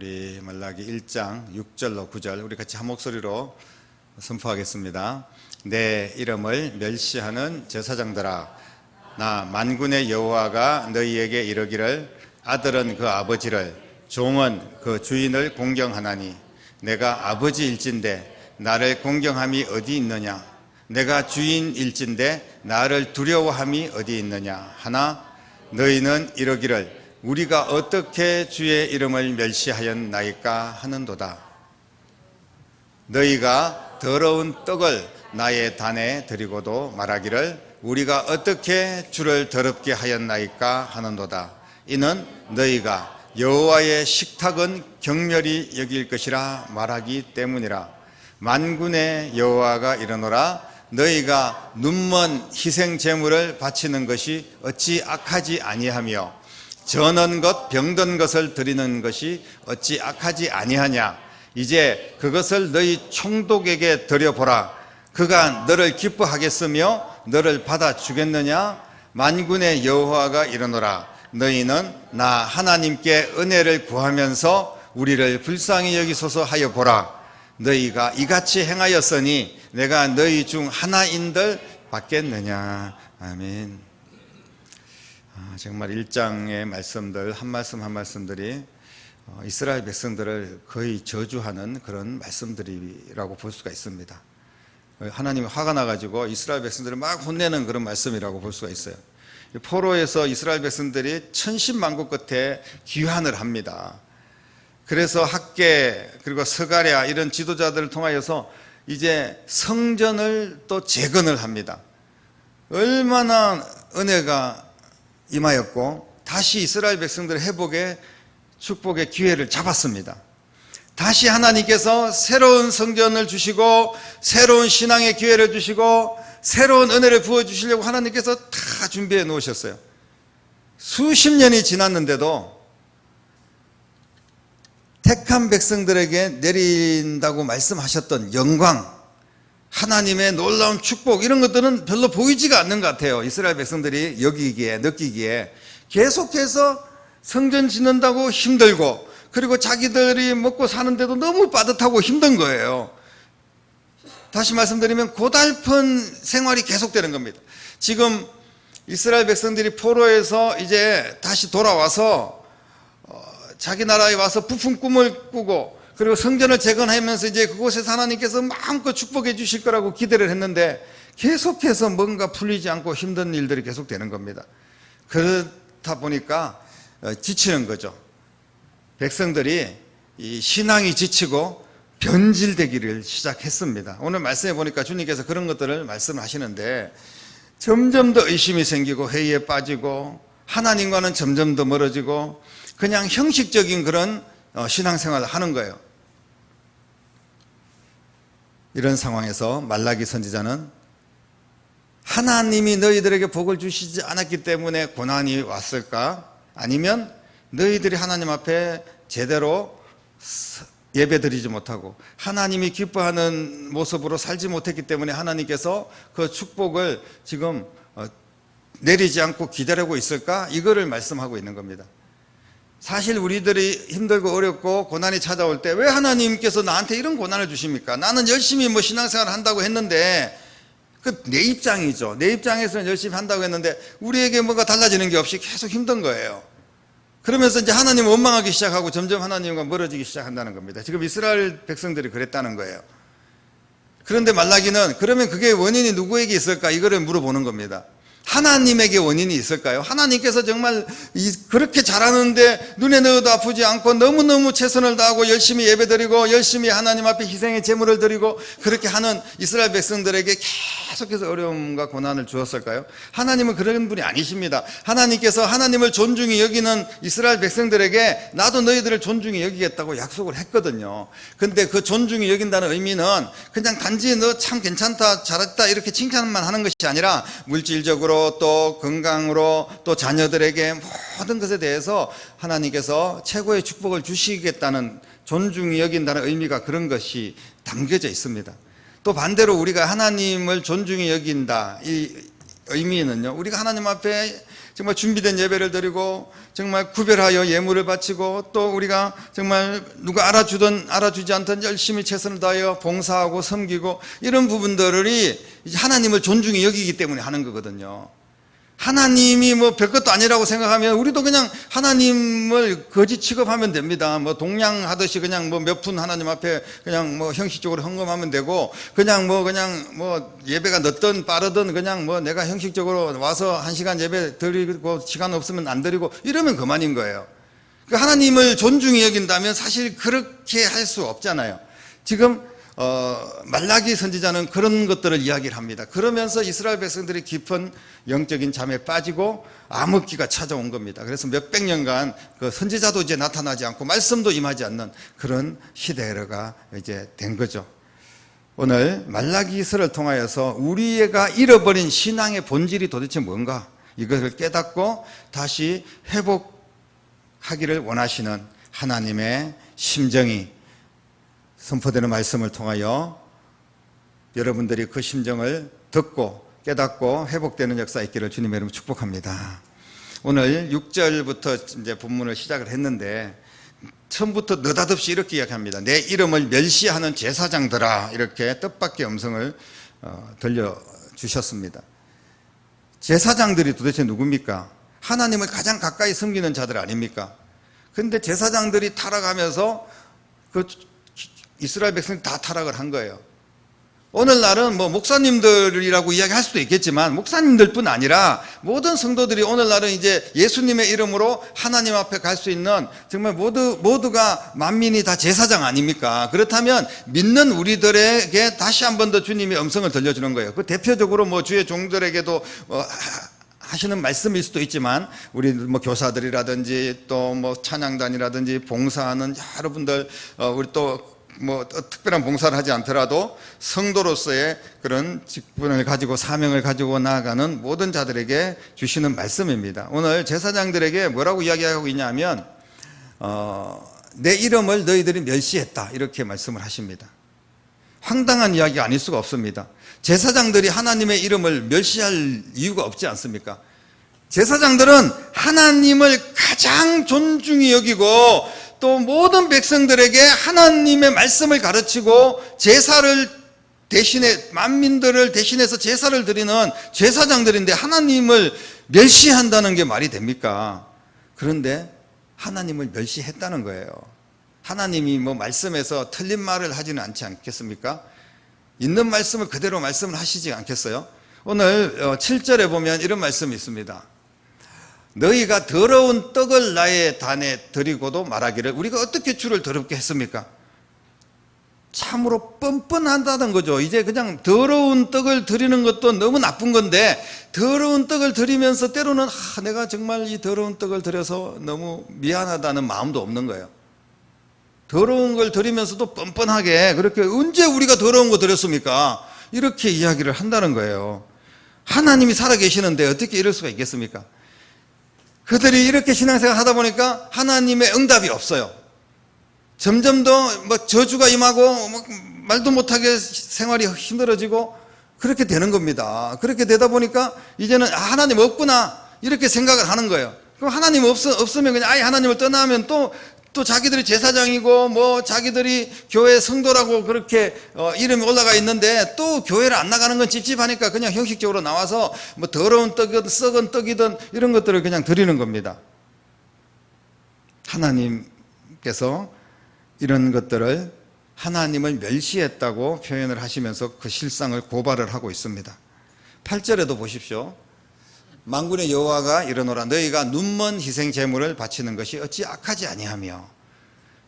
우리 말라기 1장 6절로 9절 우리 같이 한 목소리로 선포하겠습니다. 내 이름을 멸시하는 제사장들아, 나 만군의 여호와가 너희에게 이르기를 아들은 그 아버지를, 종은 그 주인을 공경하나니 내가 아버지일진데 나를 공경함이 어디 있느냐? 내가 주인일진데 나를 두려워함이 어디 있느냐 하나, 너희는 이르기를 우리가 어떻게 주의 이름을 멸시하였나이까 하는도다. 너희가 더러운 떡을 나의 단에 드리고도 말하기를 우리가 어떻게 주를 더럽게 하였나이까 하는도다. 이는 너희가 여호와의 식탁은 경멸히 여길 것이라 말하기 때문이라. 만군의 여호와가 이르노라, 너희가 눈먼 희생 제물을 바치는 것이 어찌 악하지 아니하며 전한 것 병든 것을 드리는 것이 어찌 악하지 아니하냐. 이제 그것을 너희 총독에게 드려보라. 그가 너를 기뻐하겠으며 너를 받아주겠느냐? 만군의 여호와가 이르노라, 너희는 나 하나님께 은혜를 구하면서 우리를 불쌍히 여기소서 하여 보라. 너희가 이같이 행하였으니 내가 너희 중 하나인들 받겠느냐. 아멘. 정말 1장의 말씀들 한 말씀 한 말씀들이 이스라엘 백성들을 거의 저주하는 그런 말씀들이라고 볼 수가 있습니다. 하나님이 화가 나가지고 이스라엘 백성들을 막 혼내는 그런 말씀이라고 볼 수가 있어요. 포로에서 이스라엘 백성들이 천신만고 끝에 귀환을 합니다. 그래서 학계 그리고 스가랴 이런 지도자들을 통하여서 이제 성전을 또 재건을 합니다. 얼마나 은혜가 임하였고 다시 이스라엘 백성들의 회복의 축복의 기회를 잡았습니다. 다시 하나님께서 새로운 성전을 주시고 새로운 신앙의 기회를 주시고 새로운 은혜를 부어주시려고 하나님께서 다 준비해 놓으셨어요. 수십 년이 지났는데도 택한 백성들에게 내린다고 말씀하셨던 영광, 하나님의 놀라운 축복 이런 것들은 별로 보이지가 않는 것 같아요. 이스라엘 백성들이 여기기에 느끼기에 계속해서 성전 짓는다고 힘들고 그리고 자기들이 먹고 사는데도 너무 빠듯하고 힘든 거예요. 다시 말씀드리면 고달픈 생활이 계속되는 겁니다. 지금 이스라엘 백성들이 포로에서 이제 다시 돌아와서 자기 나라에 와서 부푼 꿈을 꾸고 그리고 성전을 재건하면서 이제 그곳에서 하나님께서 마음껏 축복해 주실 거라고 기대를 했는데 계속해서 뭔가 풀리지 않고 힘든 일들이 계속되는 겁니다. 그렇다 보니까 지치는 거죠. 백성들이 이 신앙이 지치고 변질되기를 시작했습니다. 오늘 말씀해 보니까 주님께서 그런 것들을 말씀하시는데 점점 더 의심이 생기고 회의에 빠지고 하나님과는 점점 더 멀어지고 그냥 형식적인 그런 신앙생활을 하는 거예요. 이런 상황에서 말라기 선지자는 하나님이 너희들에게 복을 주시지 않았기 때문에 고난이 왔을까? 아니면 너희들이 하나님 앞에 제대로 예배드리지 못하고 하나님이 기뻐하는 모습으로 살지 못했기 때문에 하나님께서 그 축복을 지금 내리지 않고 기다리고 있을까? 이거를 말씀하고 있는 겁니다. 사실 우리들이 힘들고 어렵고 고난이 찾아올 때 왜 하나님께서 나한테 이런 고난을 주십니까? 나는 열심히 신앙생활을 한다고 했는데 그 내 입장이죠. 내 입장에서는 열심히 한다고 했는데 우리에게 뭐가 달라지는 게 없이 계속 힘든 거예요. 그러면서 이제 하나님을 원망하기 시작하고 점점 하나님과 멀어지기 시작한다는 겁니다. 지금 이스라엘 백성들이 그랬다는 거예요. 그런데 말라기는 그러면 그게 원인이 누구에게 있을까? 이거를 물어보는 겁니다. 하나님에게 원인이 있을까요? 하나님께서 정말 그렇게 잘하는데 눈에 넣어도 아프지 않고 너무너무 최선을 다하고 열심히 예배드리고 열심히 하나님 앞에 희생의 제물을 드리고 그렇게 하는 이스라엘 백성들에게 계속해서 어려움과 고난을 주었을까요? 하나님은 그런 분이 아니십니다. 하나님께서 하나님을 존중히 여기는 이스라엘 백성들에게 나도 너희들을 존중히 여기겠다고 약속을 했거든요. 근데 그 존중히 여긴다는 의미는 그냥 단지 너 참 괜찮다 잘했다 이렇게 칭찬만 하는 것이 아니라 물질적으로 또 건강으로 또 자녀들에게 모든 것에 대해서 하나님께서 최고의 축복을 주시겠다는 존중이 여긴다는 의미가 그런 것이 담겨져 있습니다. 또 반대로 우리가 하나님을 존중히 여긴다 이 의미는요, 우리가 하나님 앞에 정말 준비된 예배를 드리고 정말 구별하여 예물을 바치고 또 우리가 정말 누가 알아주든 알아주지 않든 열심히 최선을 다하여 봉사하고 섬기고 이런 부분들이 하나님을 존중히 여기기 때문에 하는 거거든요. 하나님이 뭐 별것도 아니라고 생각하면 우리도 그냥 하나님을 거지 취급하면 됩니다. 뭐 동냥하듯이 그냥 뭐 몇 분 하나님 앞에 그냥 뭐 형식적으로 헌금하면 되고 그냥 뭐 예배가 늦든 빠르든 그냥 뭐 내가 형식적으로 와서 1시간 예배 드리고 시간 없으면 안 드리고 이러면 그만인 거예요. 그 하나님을 존중히 여긴다면 사실 그렇게 할 수 없잖아요. 지금 말라기 선지자는 그런 것들을 이야기를 합니다. 그러면서 이스라엘 백성들이 깊은 영적인 잠에 빠지고 암흑기가 찾아온 겁니다. 그래서 몇백 년간 그 선지자도 이제 나타나지 않고 말씀도 임하지 않는 그런 시대가 이제 된 거죠. 오늘 말라기서를 통하여서 우리가 잃어버린 신앙의 본질이 도대체 뭔가 이것을 깨닫고 다시 회복하기를 원하시는 하나님의 심정이 선포되는 말씀을 통하여 여러분들이 그 심정을 듣고 깨닫고 회복되는 역사 있기를 주님의 이름으로 축복합니다. 오늘 6절부터 이제 본문을 시작을 했는데 처음부터 느닷없이 이렇게 이야기합니다. 내 이름을 멸시하는 제사장들아, 이렇게 뜻밖의 음성을 들려주셨습니다. 제사장들이 도대체 누굽니까? 하나님을 가장 가까이 섬기는 자들 아닙니까? 그런데 제사장들이 타락하면서 그 이스라엘 백성이 다 타락을 한 거예요. 오늘날은 뭐 목사님들이라고 이야기할 수도 있겠지만 목사님들뿐 아니라 모든 성도들이 오늘날은 이제 예수님의 이름으로 하나님 앞에 갈 수 있는 정말 모두가 만민이 다 제사장 아닙니까? 그렇다면 믿는 우리들에게 다시 한 번 더 주님이 음성을 들려주는 거예요. 그 대표적으로 뭐 주의 종들에게도 하시는 말씀일 수도 있지만 우리 뭐 교사들이라든지 또 뭐 찬양단이라든지 봉사하는 여러분들 우리 또 뭐 특별한 봉사를 하지 않더라도 성도로서의 그런 직분을 가지고 사명을 가지고 나아가는 모든 자들에게 주시는 말씀입니다. 오늘 제사장들에게 뭐라고 이야기하고 있냐면 내 이름을 너희들이 멸시했다, 이렇게 말씀을 하십니다. 황당한 이야기가 아닐 수가 없습니다. 제사장들이 하나님의 이름을 멸시할 이유가 없지 않습니까? 제사장들은 하나님을 가장 존중히 여기고 또 모든 백성들에게 하나님의 말씀을 가르치고 제사를 대신해 만민들을 대신해서 제사를 드리는 제사장들인데 하나님을 멸시한다는 게 말이 됩니까? 그런데 하나님을 멸시했다는 거예요. 하나님이 뭐 말씀에서 틀린 말을 하지는 않지 않겠습니까? 있는 말씀을 그대로 말씀을 하시지 않겠어요? 오늘 7절에 보면 이런 말씀이 있습니다. 너희가 더러운 떡을 나의 단에 드리고도 말하기를 우리가 어떻게 주를 더럽게 했습니까? 참으로 뻔뻔하다는 거죠. 이제 그냥 더러운 떡을 드리는 것도 너무 나쁜 건데 더러운 떡을 드리면서 때로는 내가 정말 이 더러운 떡을 드려서 너무 미안하다는 마음도 없는 거예요. 더러운 걸 드리면서도 뻔뻔하게 그렇게 언제 우리가 더러운 거 드렸습니까? 이렇게 이야기를 한다는 거예요. 하나님이 살아계시는데 어떻게 이럴 수가 있겠습니까? 그들이 이렇게 신앙생활 하다 보니까 하나님의 응답이 없어요. 점점 더 뭐 저주가 임하고 말도 못하게 생활이 힘들어지고 그렇게 되는 겁니다. 그렇게 되다 보니까 이제는 하나님 없구나 이렇게 생각을 하는 거예요. 그럼 하나님 없으면 그냥 아예 하나님을 떠나면 또 자기들이 제사장이고 뭐 자기들이 교회 성도라고 그렇게 이름이 올라가 있는데 또 교회를 안 나가는 건 찝찝하니까 그냥 형식적으로 나와서 뭐 더러운 떡이든 썩은 떡이든 이런 것들을 그냥 드리는 겁니다. 하나님께서 이런 것들을 하나님을 멸시했다고 표현을 하시면서 그 실상을 고발을 하고 있습니다. 8절에도 보십시오. 만군의 여호와가 이르노라 너희가 눈먼 희생 제물을 바치는 것이 어찌 악하지 아니하며,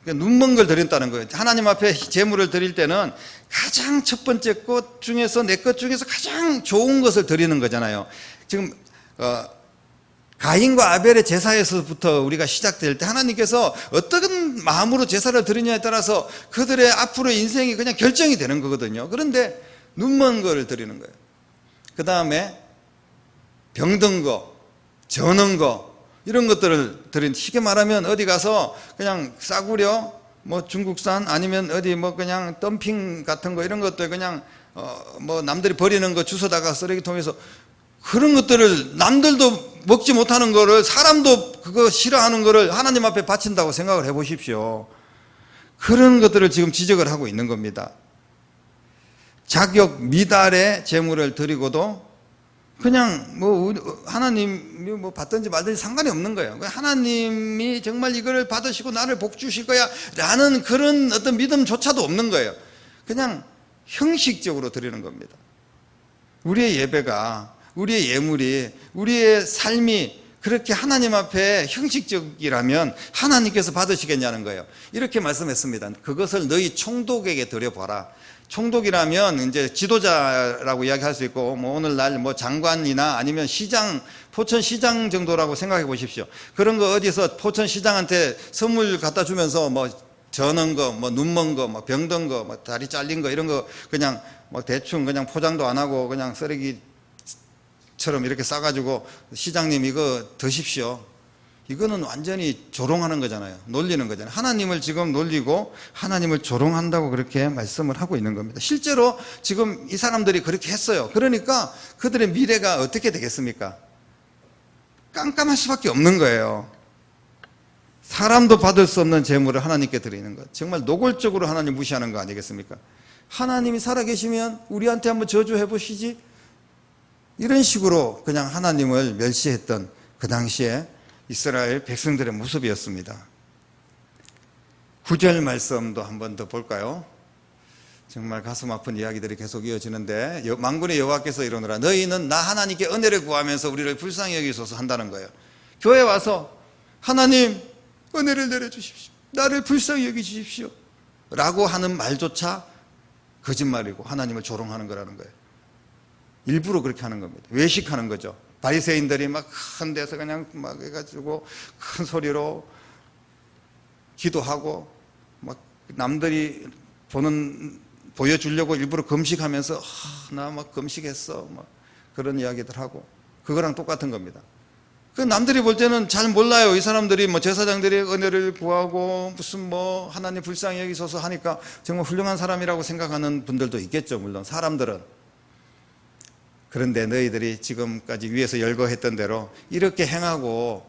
그러니까 눈먼 걸 드린다는 거예요. 하나님 앞에 제물을 드릴 때는 가장 첫 번째 것 중에서 내 것 중에서 가장 좋은 것을 드리는 거잖아요. 지금 가인과 아벨의 제사에서부터 우리가 시작될 때 하나님께서 어떤 마음으로 제사를 드리냐에 따라서 그들의 앞으로의 인생이 그냥 결정이 되는 거거든요. 그런데 눈먼 걸 드리는 거예요. 그 다음에 병든 거, 저는 거 이런 것들을 드린, 쉽게 말하면 어디 가서 그냥 싸구려 뭐 중국산 아니면 어디 뭐 그냥 덤핑 같은 거 이런 것들 그냥 뭐 남들이 버리는 거 주워다가 쓰레기통에서 그런 것들을 남들도 먹지 못하는 거를 사람도 그거 싫어하는 거를 하나님 앞에 바친다고 생각을 해 보십시오. 그런 것들을 지금 지적을 하고 있는 겁니다. 자격 미달의 제물을 드리고도 그냥 뭐 하나님이 뭐 받든지 말든지 상관이 없는 거예요. 하나님이 정말 이거를 받으시고 나를 복 주실 거야 라는 그런 어떤 믿음조차도 없는 거예요. 그냥 형식적으로 드리는 겁니다. 우리의 예배가, 우리의 예물이, 우리의 삶이 그렇게 하나님 앞에 형식적이라면 하나님께서 받으시겠냐는 거예요. 이렇게 말씀했습니다. 그것을 너희 총독에게 드려보라. 총독이라면 이제 지도자라고 이야기할 수 있고, 뭐 오늘날 뭐 장관이나 아니면 시장, 포천시장 정도라고 생각해 보십시오. 그런 거 어디서 포천시장한테 선물 갖다 주면서 뭐 저는 거, 뭐 눈먼 거, 뭐 병든 거, 뭐 다리 잘린 거 이런 거 그냥 뭐 대충 그냥 포장도 안 하고 그냥 쓰레기처럼 이렇게 싸가지고 시장님 이거 드십시오. 이거는 완전히 조롱하는 거잖아요. 놀리는 거잖아요. 하나님을 지금 놀리고 하나님을 조롱한다고 그렇게 말씀을 하고 있는 겁니다. 실제로 지금 이 사람들이 그렇게 했어요. 그러니까 그들의 미래가 어떻게 되겠습니까? 깜깜할 수밖에 없는 거예요. 사람도 받을 수 없는 재물을 하나님께 드리는 것. 정말 노골적으로 하나님 무시하는 거 아니겠습니까? 하나님이 살아계시면 우리한테 한번 저주해 보시지? 이런 식으로 그냥 하나님을 멸시했던 그 당시에 이스라엘 백성들의 모습이었습니다. 9절 말씀도 한번 더 볼까요? 정말 가슴 아픈 이야기들이 계속 이어지는데 만군의 여호와께서 이러노라 너희는 나 하나님께 은혜를 구하면서 우리를 불쌍히 여기소서 한다는 거예요. 교회 와서 하나님 은혜를 내려주십시오. 나를 불쌍히 여기주십시오. 라고 하는 말조차 거짓말이고 하나님을 조롱하는 거라는 거예요. 일부러 그렇게 하는 겁니다. 외식하는 거죠. 바리새인들이 막 큰 데서 그냥 막 해가지고 큰 소리로 기도하고 막 남들이 보여주려고 일부러 금식하면서 나 막 금식했어 막 그런 이야기들 하고 그거랑 똑같은 겁니다. 그 남들이 볼 때는 잘 몰라요. 이 사람들이 뭐 제사장들이 은혜를 구하고 무슨 뭐 하나님 불쌍히 여기소서 하니까 정말 훌륭한 사람이라고 생각하는 분들도 있겠죠. 물론 사람들은. 그런데 너희들이 지금까지 위에서 열거했던 대로 이렇게 행하고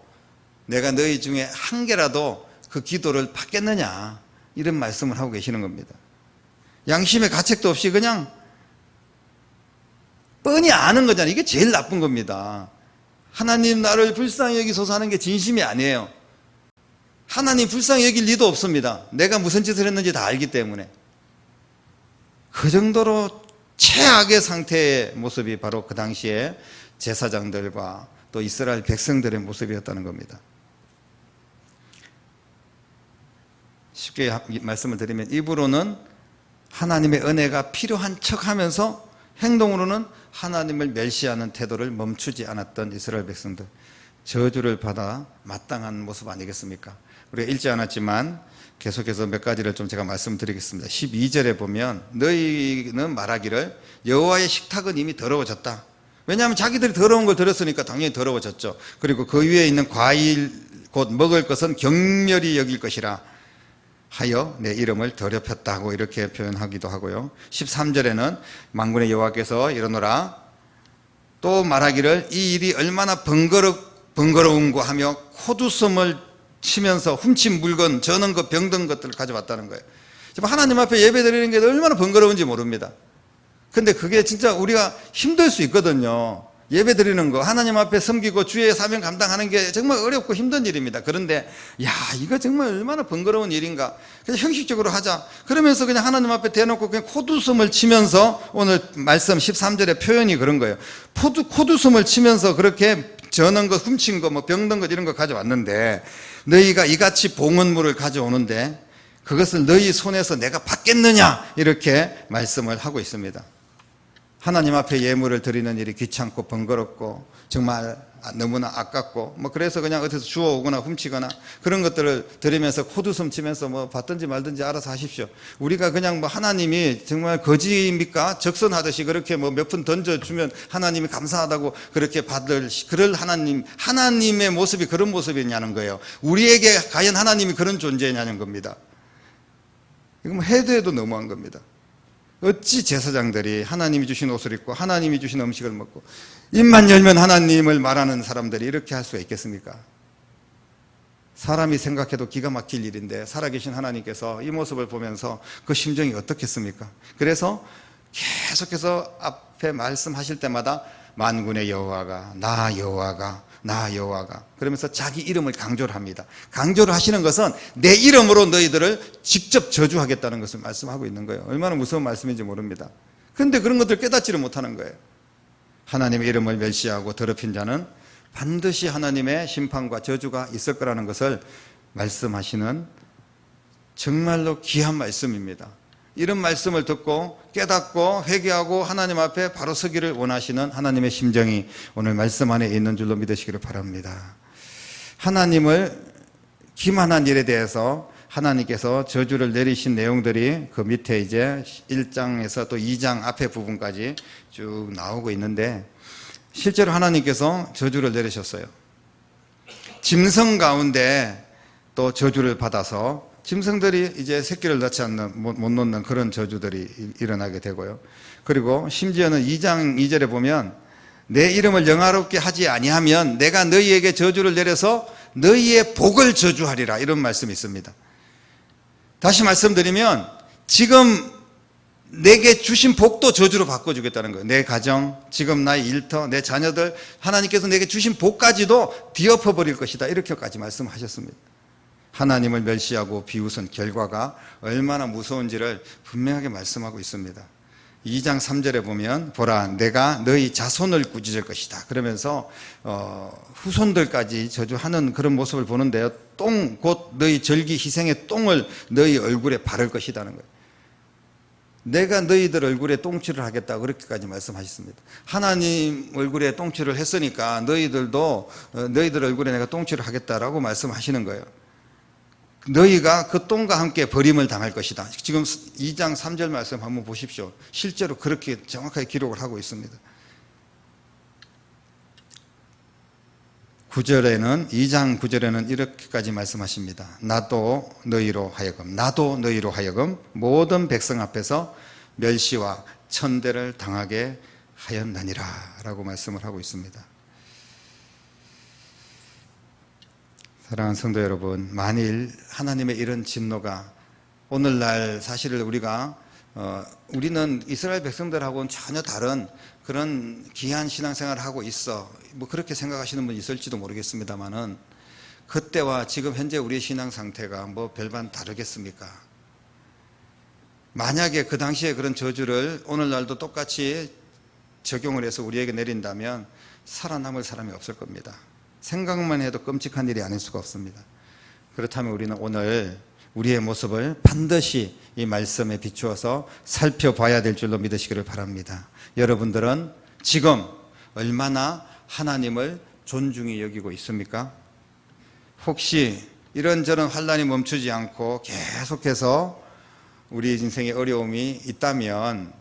내가 너희 중에 한 개라도 그 기도를 받겠느냐 이런 말씀을 하고 계시는 겁니다. 양심의 가책도 없이 그냥 뻔히 아는 거잖아요. 이게 제일 나쁜 겁니다. 하나님 나를 불쌍히 여기소서 하는 게 진심이 아니에요. 하나님 불쌍히 여길 리도 없습니다. 내가 무슨 짓을 했는지 다 알기 때문에. 그 정도로 최악의 상태의 모습이 바로 그 당시에 제사장들과 또 이스라엘 백성들의 모습이었다는 겁니다. 쉽게 말씀을 드리면 입으로는 하나님의 은혜가 필요한 척하면서 행동으로는 하나님을 멸시하는 태도를 멈추지 않았던 이스라엘 백성들, 저주를 받아 마땅한 모습 아니겠습니까? 우리가 읽지 않았지만 계속해서 몇 가지를 좀 제가 말씀드리겠습니다. 12절에 보면 너희는 말하기를 여호와의 식탁은 이미 더러워졌다. 왜냐하면 자기들이 더러운 걸 드렸으니까 당연히 더러워졌죠. 그리고 그 위에 있는 과일 곧 먹을 것은 경멸히 여길 것이라 하여 내 이름을 더럽혔다고 이렇게 표현하기도 하고요. 13절에는 만군의 여호와께서 이러노라 또 말하기를 이 일이 얼마나 번거로운고 하며 코두섬을 치면서 훔친 물건, 저는 것, 병든 것들을 가져왔다는 거예요. 하나님 앞에 예배 드리는 게 얼마나 번거로운지 모릅니다. 근데 그게 진짜 우리가 힘들 수 있거든요. 예배 드리는 거, 하나님 앞에 섬기고 주의 사명 감당하는 게 정말 어렵고 힘든 일입니다. 그런데 야 이거 정말 얼마나 번거로운 일인가. 그냥 형식적으로 하자. 그러면서 그냥 하나님 앞에 대놓고 그냥 코두숨을 치면서 오늘 말씀 13절의 표현이 그런 거예요. 코두숨을 치면서 그렇게 저는 것, 훔친 거, 뭐 병든 것 이런 거 가져왔는데 너희가 이같이 봉헌물을 가져오는데 그것을 너희 손에서 내가 받겠느냐 이렇게 말씀을 하고 있습니다. 하나님 앞에 예물을 드리는 일이 귀찮고 번거롭고 정말 너무나 아깝고 뭐 그래서 그냥 어디서 주워오거나 훔치거나 그런 것들을 드리면서 코두숨 치면서 뭐 받든지 말든지 알아서 하십시오. 우리가 그냥 뭐 하나님이 정말 거지입니까? 적선하듯이 그렇게 뭐 몇 푼 던져주면 하나님이 감사하다고 그렇게 받을 그럴 하나님의 모습이 그런 모습이냐는 거예요. 우리에게 과연 하나님이 그런 존재냐는 겁니다. 이거 뭐 해도 해도 너무한 겁니다. 어찌 제사장들이 하나님이 주신 옷을 입고 하나님이 주신 음식을 먹고 입만 열면 하나님을 말하는 사람들이 이렇게 할 수가 있겠습니까? 사람이 생각해도 기가 막힐 일인데 살아계신 하나님께서 이 모습을 보면서 그 심정이 어떻겠습니까? 그래서 계속해서 앞에 말씀하실 때마다 만군의 여호와가 나 여호와가 나 여호와가 그러면서 자기 이름을 강조를 합니다. 강조를 하시는 것은 내 이름으로 너희들을 직접 저주하겠다는 것을 말씀하고 있는 거예요. 얼마나 무서운 말씀인지 모릅니다. 그런데 그런 것들을 깨닫지를 못하는 거예요. 하나님의 이름을 멸시하고 더럽힌 자는 반드시 하나님의 심판과 저주가 있을 거라는 것을 말씀하시는 정말로 귀한 말씀입니다. 이런 말씀을 듣고 깨닫고 회개하고 하나님 앞에 바로 서기를 원하시는 하나님의 심정이 오늘 말씀 안에 있는 줄로 믿으시기를 바랍니다. 하나님을 기만한 일에 대해서 하나님께서 저주를 내리신 내용들이 그 밑에 이제 1장에서 또 2장 앞에 부분까지 쭉 나오고 있는데 실제로 하나님께서 저주를 내리셨어요. 짐승 가운데 또 저주를 받아서 짐승들이 이제 새끼를 낳지 않는, 못 놓는 그런 저주들이 일어나게 되고요. 그리고 심지어는 2장 2절에 보면 내 이름을 영화롭게 하지 아니하면 내가 너희에게 저주를 내려서 너희의 복을 저주하리라 이런 말씀이 있습니다. 다시 말씀드리면 지금 내게 주신 복도 저주로 바꿔주겠다는 거예요. 내 가정, 지금 나의 일터, 내 자녀들 하나님께서 내게 주신 복까지도 뒤엎어버릴 것이다 이렇게까지 말씀하셨습니다. 하나님을 멸시하고 비웃은 결과가 얼마나 무서운지를 분명하게 말씀하고 있습니다. 2장 3절에 보면 보라 내가 너희 자손을 꾸짖을 것이다 그러면서 후손들까지 저주하는 그런 모습을 보는데요. 똥 곧 너희 절기 희생의 똥을 너희 얼굴에 바를 것이라는 거예요. 내가 너희들 얼굴에 똥칠을 하겠다 그렇게까지 말씀하셨습니다. 하나님 얼굴에 똥칠을 했으니까 너희들도 너희들 얼굴에 내가 똥칠을 하겠다라고 말씀하시는 거예요. 너희가 그 똥과 함께 버림을 당할 것이다. 지금 2장 3절 말씀 한번 보십시오. 실제로 그렇게 정확하게 기록을 하고 있습니다. 2장 9절에는 이렇게까지 말씀하십니다. 나도 너희로 하여금 모든 백성 앞에서 멸시와 천대를 당하게 하였나니라 라고 말씀을 하고 있습니다. 사랑하는 성도 여러분, 만일 하나님의 이런 진노가 오늘날 사실을 우리는 이스라엘 백성들하고는 전혀 다른 그런 귀한 신앙생활을 하고 있어 뭐 그렇게 생각하시는 분이 있을지도 모르겠습니다만은 그때와 지금 현재 우리의 신앙 상태가 뭐 별반 다르겠습니까? 만약에 그 당시에 그런 저주를 오늘날도 똑같이 적용을 해서 우리에게 내린다면 살아남을 사람이 없을 겁니다. 생각만 해도 끔찍한 일이 아닐 수가 없습니다. 그렇다면 우리는 오늘 우리의 모습을 반드시 이 말씀에 비추어서 살펴봐야 될 줄로 믿으시기를 바랍니다. 여러분들은 지금 얼마나 하나님을 존중히 여기고 있습니까? 혹시 이런저런 환난이 멈추지 않고 계속해서 우리 인생에 어려움이 있다면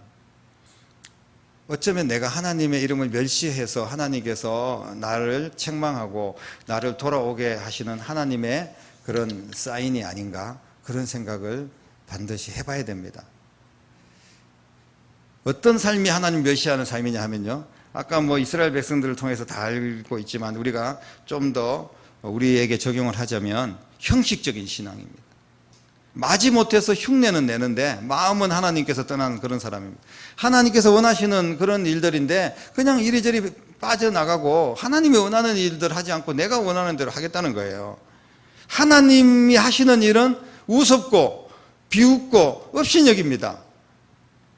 어쩌면 내가 하나님의 이름을 멸시해서 하나님께서 나를 책망하고 나를 돌아오게 하시는 하나님의 그런 사인이 아닌가 그런 생각을 반드시 해봐야 됩니다. 어떤 삶이 하나님 멸시하는 삶이냐 하면요, 아까 뭐 이스라엘 백성들을 통해서 다 알고 있지만 우리가 좀 더 우리에게 적용을 하자면 형식적인 신앙입니다. 마지못해서 흉내는 내는데 마음은 하나님께서 떠나는 그런 사람입니다. 하나님께서 원하시는 그런 일들인데 그냥 이리저리 빠져나가고 하나님이 원하는 일들 하지 않고 내가 원하는 대로 하겠다는 거예요. 하나님이 하시는 일은 우습고 비웃고 업신여깁니다.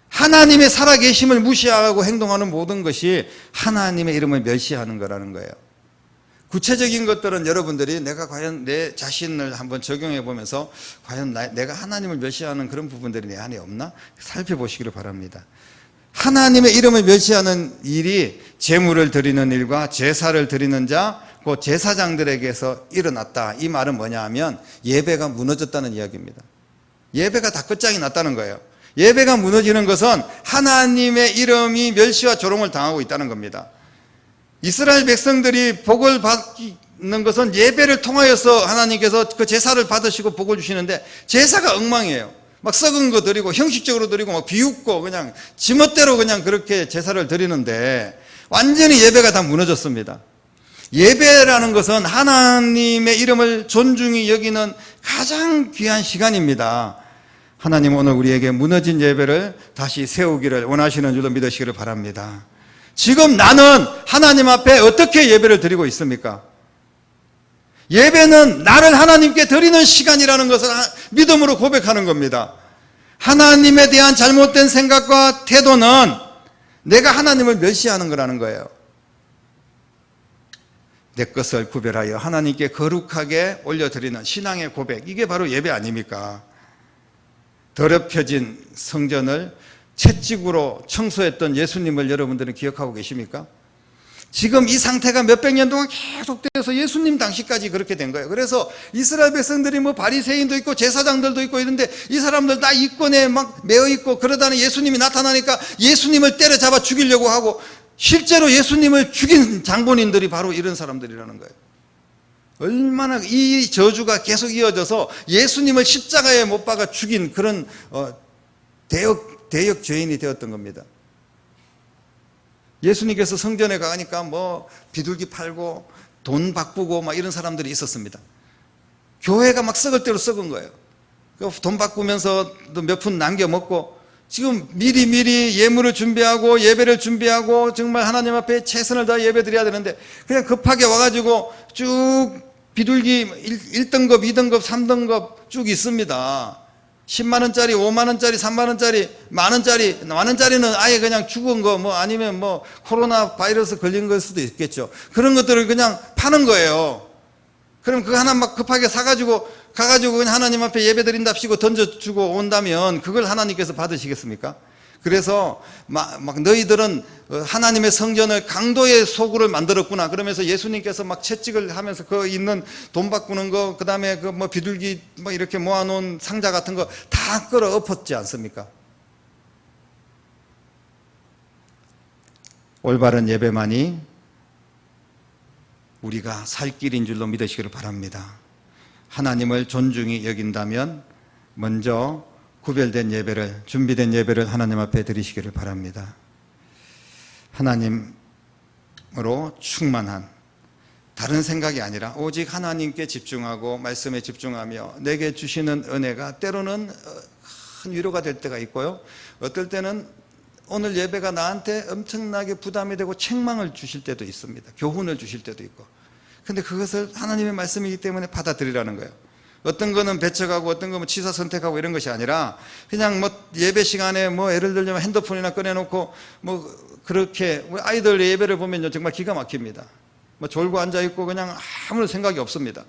하나님의 살아계심을 무시하고 행동하는 모든 것이 하나님의 이름을 멸시하는 거라는 거예요. 구체적인 것들은 여러분들이 내가 과연 내 자신을 한번 적용해 보면서 과연 내가 하나님을 멸시하는 그런 부분들이 내 안에 없나 살펴보시기를 바랍니다. 하나님의 이름을 멸시하는 일이 제물을 드리는 일과 제사를 드리는 자, 그 제사장들에게서 일어났다. 이 말은 뭐냐 하면 예배가 무너졌다는 이야기입니다. 예배가 다 끝장이 났다는 거예요. 예배가 무너지는 것은 하나님의 이름이 멸시와 조롱을 당하고 있다는 겁니다. 이스라엘 백성들이 복을 받는 것은 예배를 통하여서 하나님께서 그 제사를 받으시고 복을 주시는데 제사가 엉망이에요. 막 썩은 거 드리고 형식적으로 드리고 막 비웃고 그냥 지멋대로 그냥 그렇게 제사를 드리는데 완전히 예배가 다 무너졌습니다. 예배라는 것은 하나님의 이름을 존중히 여기는 가장 귀한 시간입니다. 하나님 오늘 우리에게 무너진 예배를 다시 세우기를 원하시는 줄로 믿으시기를 바랍니다. 지금 나는 하나님 앞에 어떻게 예배를 드리고 있습니까? 예배는 나를 하나님께 드리는 시간이라는 것을 믿음으로 고백하는 겁니다. 하나님에 대한 잘못된 생각과 태도는 내가 하나님을 멸시하는 거라는 거예요. 내 것을 구별하여 하나님께 거룩하게 올려드리는 신앙의 고백, 이게 바로 예배 아닙니까? 더럽혀진 성전을 채찍으로 청소했던 예수님을 여러분들은 기억하고 계십니까? 지금 이 상태가 몇백 년 동안 계속돼서 예수님 당시까지 그렇게 된 거예요. 그래서 이스라엘 백성들이 뭐 바리새인도 있고 제사장들도 있고 이런데 이 사람들 다 이권에 막 매어 있고 그러다는 예수님이 나타나니까 예수님을 때려잡아 죽이려고 하고 실제로 예수님을 죽인 장본인들이 바로 이런 사람들이라는 거예요. 얼마나 이 저주가 계속 이어져서 예수님을 십자가에 못 박아 죽인 그런 대역 죄인이 되었던 겁니다. 예수님께서 성전에 가니까 뭐 비둘기 팔고 돈 바꾸고 막 이런 사람들이 있었습니다. 교회가 막 썩을 대로 썩은 거예요. 돈 바꾸면서 또 몇 푼 남겨 먹고 지금 미리 예물을 준비하고 예배를 준비하고 정말 하나님 앞에 최선을 다해 예배 드려야 되는데 그냥 급하게 와가지고 쭉 비둘기 1등급, 2등급, 3등급 쭉 있습니다. 10만원짜리, 5만원짜리, 3만원짜리, 만원짜리, 만원짜리는 아예 그냥 죽은 거, 뭐 아니면 뭐 코로나 바이러스 걸린 걸 수도 있겠죠. 그런 것들을 그냥 파는 거예요. 그럼 그거 하나 막 급하게 사가지고, 가가지고 그냥 하나님 앞에 예배 드린답시고 던져주고 온다면 그걸 하나님께서 받으시겠습니까? 그래서 막 너희들은 하나님의 성전을 강도의 소굴을 만들었구나. 그러면서 예수님께서 막 채찍을 하면서 그 있는 돈 바꾸는 거, 그 다음에 그 뭐 비둘기 뭐 이렇게 모아놓은 상자 같은 거 다 끌어 엎었지 않습니까? 올바른 예배만이 우리가 살 길인 줄로 믿으시기를 바랍니다. 하나님을 존중히 여긴다면 먼저 구별된 예배를, 준비된 예배를 하나님 앞에 드리시기를 바랍니다. 하나님으로 충만한 다른 생각이 아니라 오직 하나님께 집중하고 말씀에 집중하며 내게 주시는 은혜가 때로는 큰 위로가 될 때가 있고요. 어떨 때는 오늘 예배가 나한테 엄청나게 부담이 되고 책망을 주실 때도 있습니다. 교훈을 주실 때도 있고. 근데 그것을 하나님의 말씀이기 때문에 받아들이라는 거예요. 어떤 거는 배척하고 어떤 거는 취사 선택하고 이런 것이 아니라 그냥 뭐 예배 시간에 뭐 예를 들면 핸드폰이나 꺼내놓고 뭐 그렇게 아이들 예배를 보면요 정말 기가 막힙니다. 뭐 졸고 앉아있고 그냥 아무런 생각이 없습니다.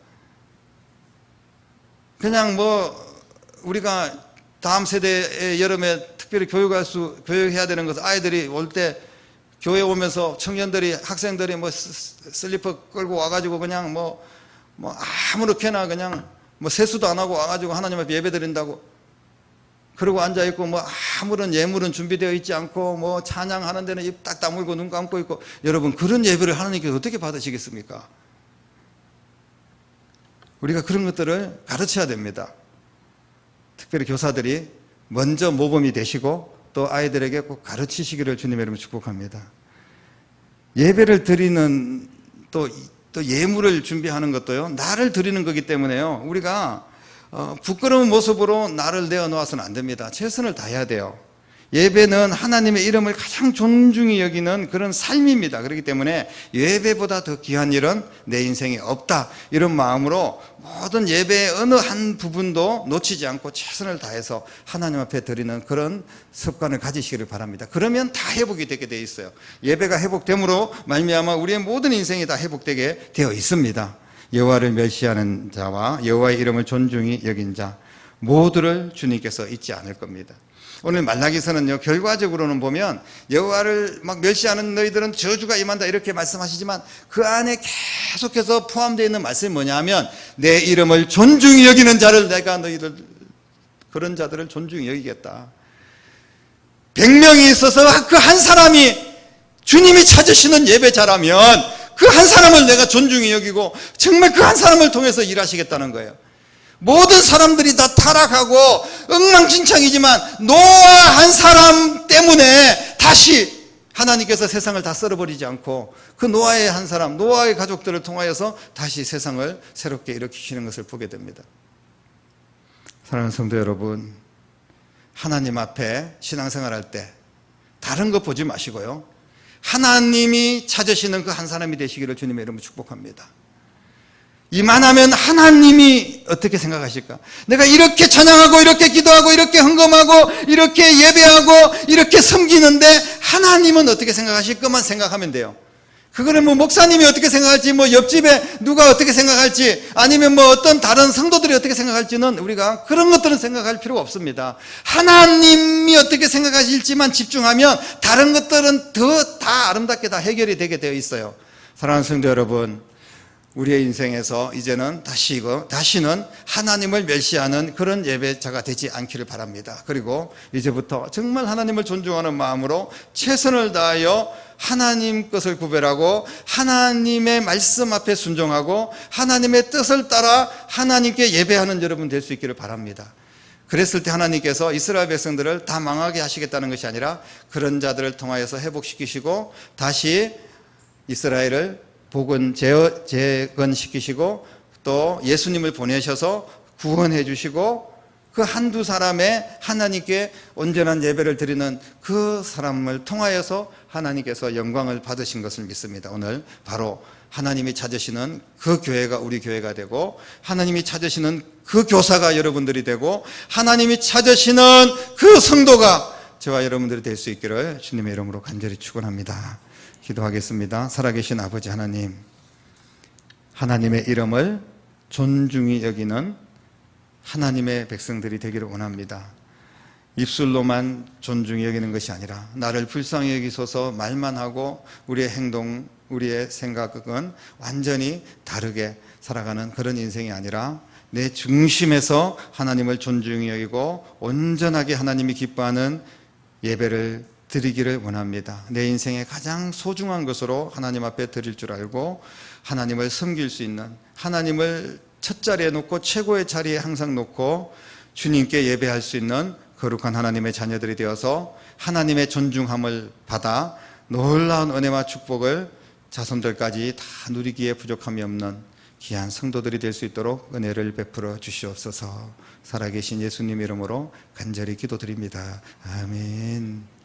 그냥 뭐 우리가 다음 세대의 여름에 특별히 교육해야 되는 것은 아이들이 올 때 교회 오면서 청년들이 학생들이 뭐 슬리퍼 끌고 와가지고 그냥 뭐 아무렇게나 그냥 뭐 세수도 안 하고 와가지고 하나님 앞에 예배 드린다고 그러고 앉아있고 뭐 아무런 예물은 준비되어 있지 않고 뭐 찬양하는 데는 입 딱 다물고 눈 감고 있고 여러분 그런 예배를 하나님께서 어떻게 받으시겠습니까? 우리가 그런 것들을 가르쳐야 됩니다. 특별히 교사들이 먼저 모범이 되시고 또 아이들에게 꼭 가르치시기를 주님의 이름으로 축복합니다. 예배를 드리는 또 예물을 준비하는 것도요 나를 드리는 거기 때문에요 우리가 부끄러운 모습으로 나를 내어놓아서는 안 됩니다. 최선을 다해야 돼요. 예배는 하나님의 이름을 가장 존중히 여기는 그런 삶입니다. 그렇기 때문에 예배보다 더 귀한 일은 내 인생에 없다 이런 마음으로 모든 예배의 어느 한 부분도 놓치지 않고 최선을 다해서 하나님 앞에 드리는 그런 습관을 가지시기를 바랍니다. 그러면 다 회복이 되게 되어 있어요. 예배가 회복됨으로 말미암아 우리의 모든 인생이 다 회복되게 되어 있습니다. 여호와를 멸시하는 자와 여호와의 이름을 존중히 여긴 자 모두를 주님께서 잊지 않을 겁니다. 오늘 말라기서는요 결과적으로는 보면 여호와를 막 멸시하는 너희들은 저주가 임한다 이렇게 말씀하시지만 그 안에 계속해서 포함되어 있는 말씀이 뭐냐면 내 이름을 존중히 여기는 자를 내가 너희들 그런 자들을 존중히 여기겠다. 100명이 있어서 그 한 사람이 주님이 찾으시는 예배자라면 그 한 사람을 내가 존중히 여기고 정말 그 한 사람을 통해서 일하시겠다는 거예요. 모든 사람들이 다 타락하고 엉망진창이지만 노아 한 사람 때문에 다시 하나님께서 세상을 다 썰어버리지 않고 그 노아의 한 사람, 노아의 가족들을 통하여서 다시 세상을 새롭게 일으키시는 것을 보게 됩니다. 사랑하는 성도 여러분, 하나님 앞에 신앙생활할 때 다른 거 보지 마시고요, 하나님이 찾으시는 그 한 사람이 되시기를 주님의 이름으로 축복합니다. 이만하면 하나님이 어떻게 생각하실까? 내가 이렇게 찬양하고 이렇게 기도하고 이렇게 헌금하고 이렇게 예배하고 이렇게 섬기는데 하나님은 어떻게 생각하실 것만 생각하면 돼요. 그거는 뭐 목사님이 어떻게 생각할지, 뭐 옆집에 누가 어떻게 생각할지, 아니면 뭐 어떤 다른 성도들이 어떻게 생각할지는 우리가 그런 것들은 생각할 필요가 없습니다. 하나님이 어떻게 생각하실지만 집중하면 다른 것들은 다 아름답게 다 해결이 되게 되어 있어요. 사랑하는 성도 여러분, 우리의 인생에서 이제는 다시는 하나님을 멸시하는 그런 예배자가 되지 않기를 바랍니다. 그리고 이제부터 정말 하나님을 존중하는 마음으로 최선을 다하여 하나님 것을 구별하고 하나님의 말씀 앞에 순종하고 하나님의 뜻을 따라 하나님께 예배하는 여러분 될 수 있기를 바랍니다. 그랬을 때 하나님께서 이스라엘 백성들을 다 망하게 하시겠다는 것이 아니라 그런 자들을 통하여서 회복시키시고 다시 이스라엘을 복은 재건시키시고 또 예수님을 보내셔서 구원해 주시고 그 한두 사람의 하나님께 온전한 예배를 드리는 그 사람을 통하여서 하나님께서 영광을 받으신 것을 믿습니다. 오늘 바로 하나님이 찾으시는 그 교회가 우리 교회가 되고 하나님이 찾으시는 그 교사가 여러분들이 되고 하나님이 찾으시는 그 성도가 저와 여러분들이 될 수 있기를 주님의 이름으로 간절히 축원합니다. 기도하겠습니다. 살아계신 아버지 하나님, 하나님의 이름을 존중히 여기는 하나님의 백성들이 되기를 원합니다. 입술로만 존중히 여기는 것이 아니라 나를 불쌍히 여기소서 말만 하고 우리의 행동, 우리의 생각은 완전히 다르게 살아가는 그런 인생이 아니라 내 중심에서 하나님을 존중히 여기고 온전하게 하나님이 기뻐하는 예배를 드리기를 원합니다. 내 인생의 가장 소중한 것으로 하나님 앞에 드릴 줄 알고 하나님을 섬길 수 있는, 하나님을 첫 자리에 놓고 최고의 자리에 항상 놓고 주님께 예배할 수 있는 거룩한 하나님의 자녀들이 되어서 하나님의 존중함을 받아 놀라운 은혜와 축복을 자손들까지 다 누리기에 부족함이 없는 귀한 성도들이 될 수 있도록 은혜를 베풀어 주시옵소서. 살아계신 예수님 이름으로 간절히 기도드립니다. 아멘.